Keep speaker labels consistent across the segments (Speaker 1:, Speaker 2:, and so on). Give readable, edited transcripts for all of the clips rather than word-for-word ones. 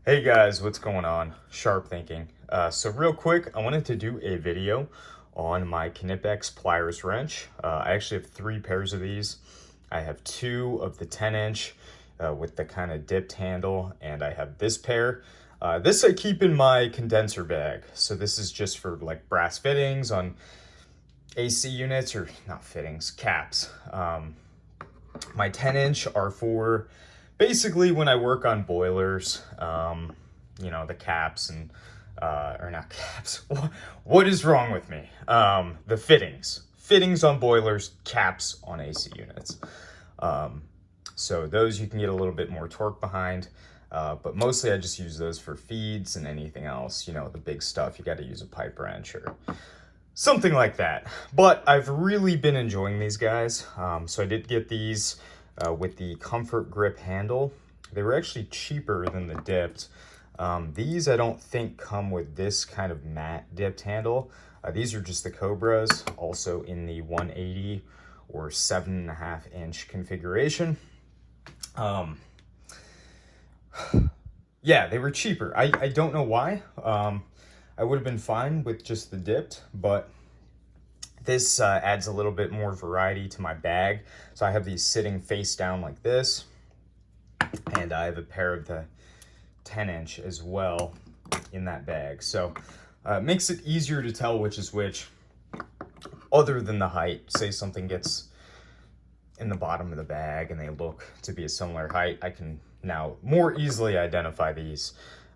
Speaker 1: Hey guys, what's going on? Sharp thinking. So real quick, I wanted to do a video on my Knipex Pliers Wrench. I actually have 3 pairs of these. I have 2 of the 10-inch with the kind of dipped handle, and I have this pair. This I keep in my condenser bag. So this is just for like brass fittings on AC units, or not fittings, caps. My 10-inch are for basically when I work on boilers, the caps and, or not caps, what is wrong with me? The fittings on boilers, caps on AC units. So those you can get a little bit more torque behind, but mostly I just use those for feeds and anything else, the big stuff, you got to use a pipe wrench or something like that. But I've really been enjoying these guys. So I did get these with the comfort grip handle. They were actually cheaper than the dipped. These I don't think come with this kind of matte dipped handle. These are just the Cobras, also in the 180 or 7.5-inch configuration. Yeah, they were cheaper. I don't know why. I would have been fine with just the dipped, but this adds a little bit more variety to my bag. So I have these sitting face down like this, and I have a pair of the 10-inch as well in that bag. So it makes it easier to tell which is which, other than the height. Say something gets in the bottom of the bag and they look to be a similar height, I can now more easily identify these.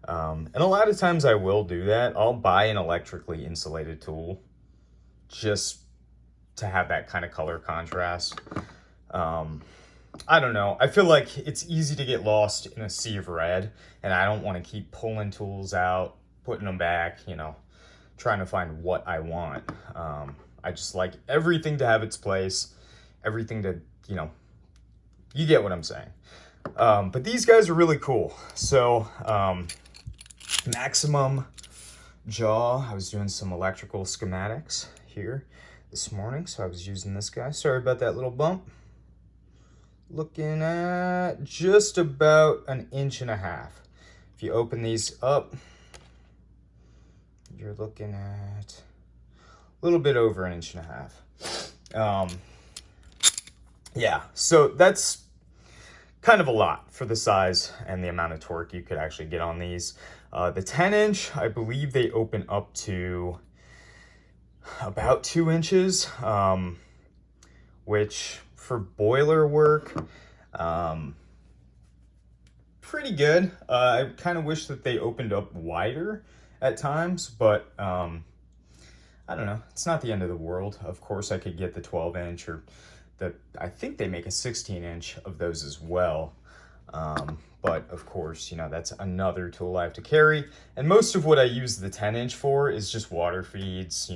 Speaker 1: And a lot of times I will do that. I'll buy an electrically insulated tool just to have that kind of color contrast. I don't know. I feel like it's easy to get lost in a sea of red, and I don't want to keep pulling tools out, putting them back, trying to find what I want. I just like everything to have its place, everything to, you get what I'm saying. But these guys are really cool. So, maximum jaw, I was doing some electrical schematics here this morning, so I was using this guy. Sorry about that little bump. Looking at just about 1.5 inches. If you open these up, you're looking at a little bit over 1.5 inches. Yeah, so that's kind of a lot for the size and the amount of torque you could actually get on these. The 10-inch, I believe they open up to about 2 inches, which for boiler work, pretty good. I kind of wish that they opened up wider at times, but I don't know. It's not the end of the world. Of course, I could get the 12-inch or I think they make a 16-inch of those as well. But of course, that's another tool I have to carry. And most of what I use the 10-inch for is just water feeds,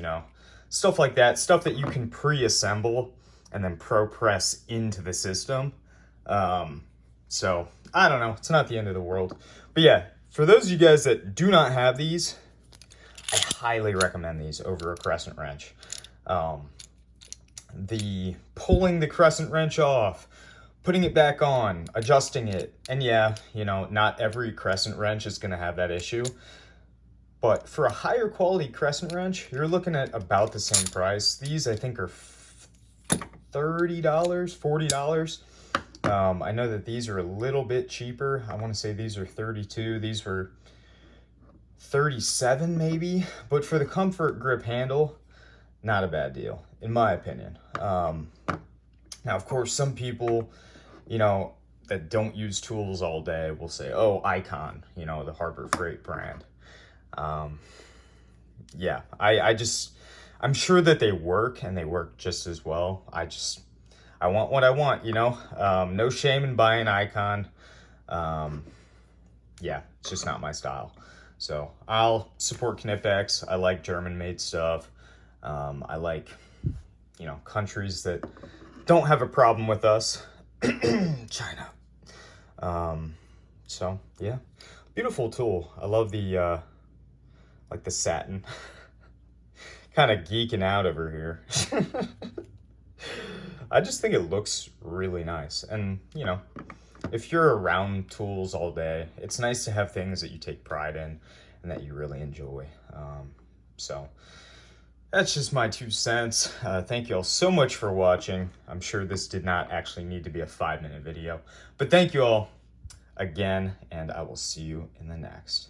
Speaker 1: stuff like that. Stuff that you can pre-assemble and then press into the system. So I don't know. It's not the end of the world. But yeah, for those of you guys that do not have these, I highly recommend these over a crescent wrench. The pulling the crescent wrench off, putting it back on, adjusting it. And yeah, not every crescent wrench is going to have that issue. But for a higher quality crescent wrench, you're looking at about the same price. These I think are $30, $40. I know that these are a little bit cheaper. I want to say these are 32. These were 37 maybe. But for the comfort grip handle, not a bad deal, in my opinion. Now, of course, some people, that don't use tools all day will say, oh, Icon, the Harbor Freight brand. Yeah, I'm sure that they work and they work just as well. I want what I want, no shame in buying Icon. Yeah, it's just not my style. So I'll support Knipex. I like German-made stuff. I like, countries that don't have a problem with us. China. So yeah, beautiful tool. I love the, like the satin. Kind of geeking out over here. I just think it looks really nice. And, if you're around tools all day, it's nice to have things that you take pride in and that you really enjoy. So that's just my 2 cents. Thank you all so much for watching. I'm sure this did not actually need to be a 5-minute video, but thank you all again, and I will see you in the next.